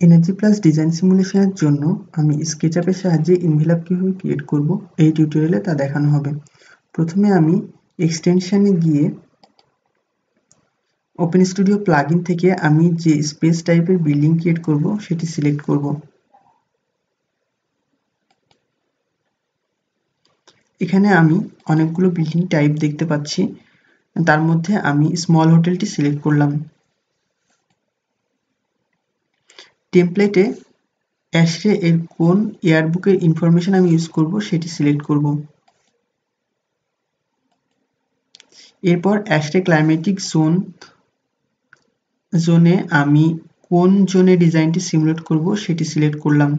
Energy plus design সিমুলেশনের জন্য আমি স্কেচআপের সাহায্যে এনভেলাপ কিভাবে ক্রিয়েট করব এই টিউটোরিয়ালে তা দেখানো হবে। প্রথমে আমি এক্সটেনশনে গিয়ে ওপেন স্টুডিও প্লাগইন থেকে আমি যে স্পেস টাইপের বিল্ডিং ক্রিয়েট করব সেটি সিলেক্ট করব। এখানে আমি অনেকগুলো বিল্ডিং টাইপ দেখতে পাচ্ছি, তার মধ্যে আমি স্মল হোটেলটি সিলেক্ট করলাম। টেমপ্লেটে অ্যাশট্রে এর কোন এয়ারবুকের ইনফরমেশন আমি ইউজ করব সেটি সিলেক্ট করব। এরপর অ্যাশট্রে ক্লাইমেটিক জোনে আমি কোন জোনে ডিজাইনটি সিমুলেট করব সেটি সিলেক্ট করলাম।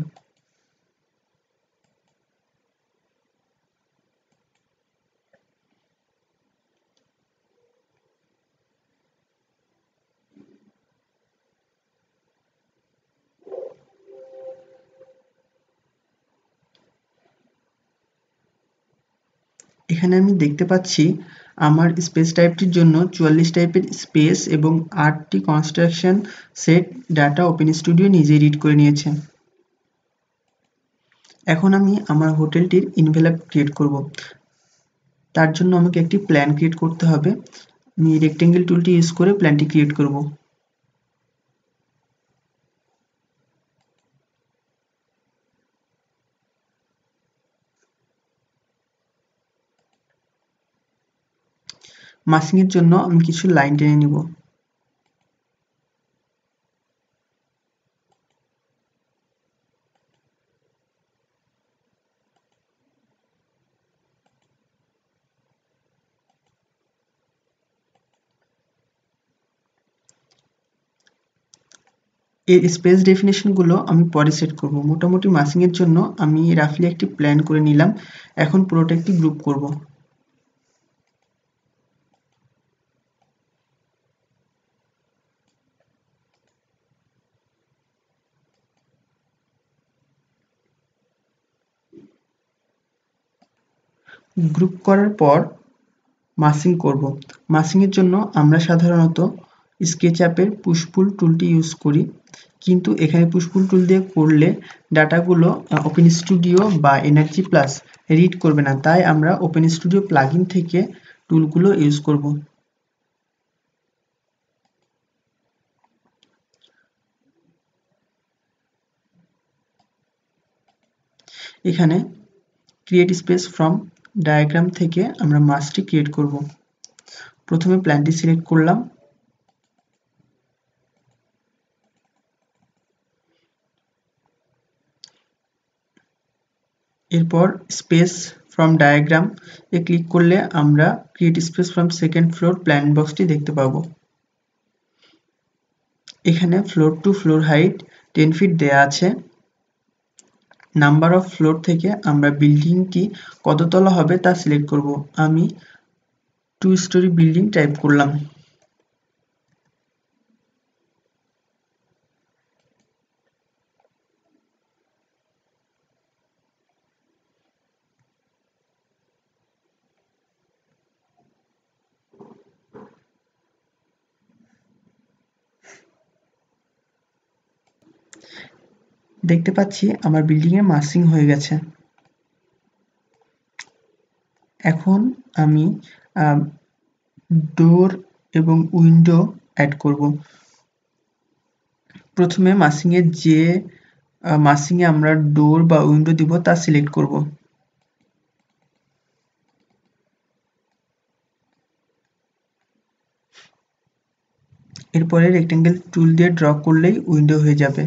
এখানে আমি দেখতে পাচ্ছি আমার স্পেস টাইপটির জন্য 44 টাইপের স্পেস এবং 8টি construction set data open studio নিজেই রিড করে নিয়েছে। এখন আমি আমার হোটেলটির এনভেলাপ ক্রিয়েট করব। তার জন্য আমাকে একটি প্ল্যান ক্রিয়েট করতে হবে। আমি রেক্টেঙ্গেল টুলটি ইউজ করে প্ল্যানটি ক্রিয়েট করব। মাসিং এর জন্য আমি কিছু লাইন টেনে নিব। এর স্পেস ডেফিনেশনগুলো আমি পরে সেট করব। মোটামুটি মাসিং এর জন্য আমি রাফলি একটি প্ল্যান করে নিলাম। এখন পুরোটা একটি গ্রুপ করব। গ্রুপ করার পর মাসিং করব। মাসিং এর জন্য আমরা সাধারণত স্কেচআপের পুশ পুল টুলটি ইউজ করি, কিন্তু এখানে পুশ পুল টুল দিয়ে করলে ডাটাগুলো ওপেন স্টুডিও বা এনার্জি প্লাস রিড করবে না, তাই আমরা ওপেন স্টুডিও প্লাগইন থেকে টুলগুলো ইউজ করব। এখানে ক্রিয়েট স্পেস ফ্রম ডায়াগ্রাম থেকে আমরা মাসটি ক্রিয়েট করব। প্রথমে প্ল্যানটি সিলেক্ট করলাম। এরপর স্পেস ফ্রম ডায়াগ্রাম এ ক্লিক করলে আমরা create space from second floor plan বক্সটি দেখতে পাবো। এখানে floor to floor height 10 feet দেয়া আছে। নাম্বার অফ ফ্লোর থেকে আমরা বিল্ডিংটি কত তলা হবে তা সিলেক্ট করব। আমি 2 স্টোরি বিল্ডিং টাইপ করলাম। দেখতে পাচ্ছি আমার বিল্ডিং এর মাসিং হয়ে গেছে। এখন আমি ডোর এবং উইন্ডো অ্যাড করব। প্রথমে মাসিং এর যে মাসিং এ আমরা ডোর বা উইন্ডো দিব তা সিলেক্ট করব। এরপরে রেক্টেঙ্গেল টুল দিয়ে ড্র করলেই উইন্ডো হয়ে যাবে।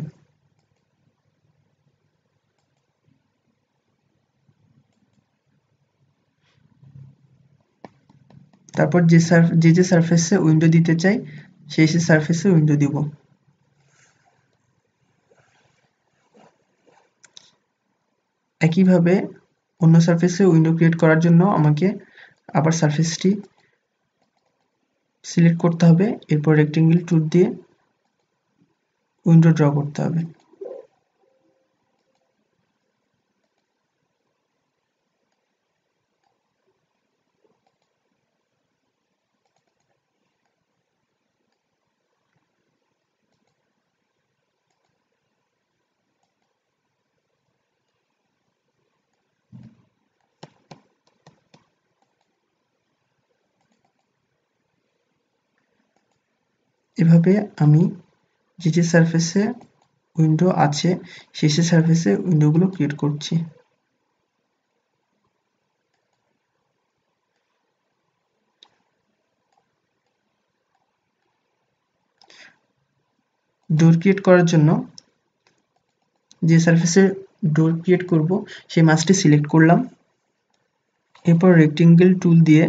তারপর যে সারফেসে উইন্ডো দিতে চাই সেই সারফেসে উইন্ডো দিব। একইভাবে অন্য সারফেসে উইন্ডো ক্রিয়েট করার জন্য আমাকে আবার সারফেসটি সিলেক্ট করতে হবে। এরপর রেক্টেঙ্গেল টুল দিয়ে উইন্ডো ড্র করতে হবে। এভাবে আমি যে সারফেসে উইন্ডো আছে সেই সারফেসে উইন্ডোগুলো ক্রিয়েট করছি। ডোর ক্রিয়েট করার জন্য যে সারফেসে ডোর ক্রিয়েট করব সেই মাছটি সিলেক্ট করলাম। এরপর রেক্টেঙ্গেল টুল দিয়ে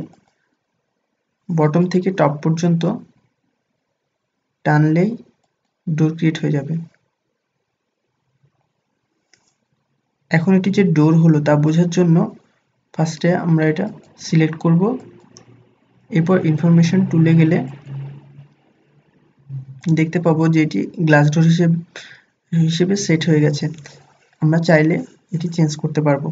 বটম থেকে টপ পর্যন্ত টানলেই ডোর ক্রিয়েট হয়ে যাবে। এখন এটি যে ডোর হলো তা বোঝার জন্য ফার্স্টে আমরা এটা সিলেক্ট করব, এরপর ইনফরমেশন টুলে গেলে দেখতে পাবো যে এটি গ্লাস ডোর হিসেবে সেট হয়ে গেছে। আমরা চাইলে এটি চেঞ্জ করতে পারবো।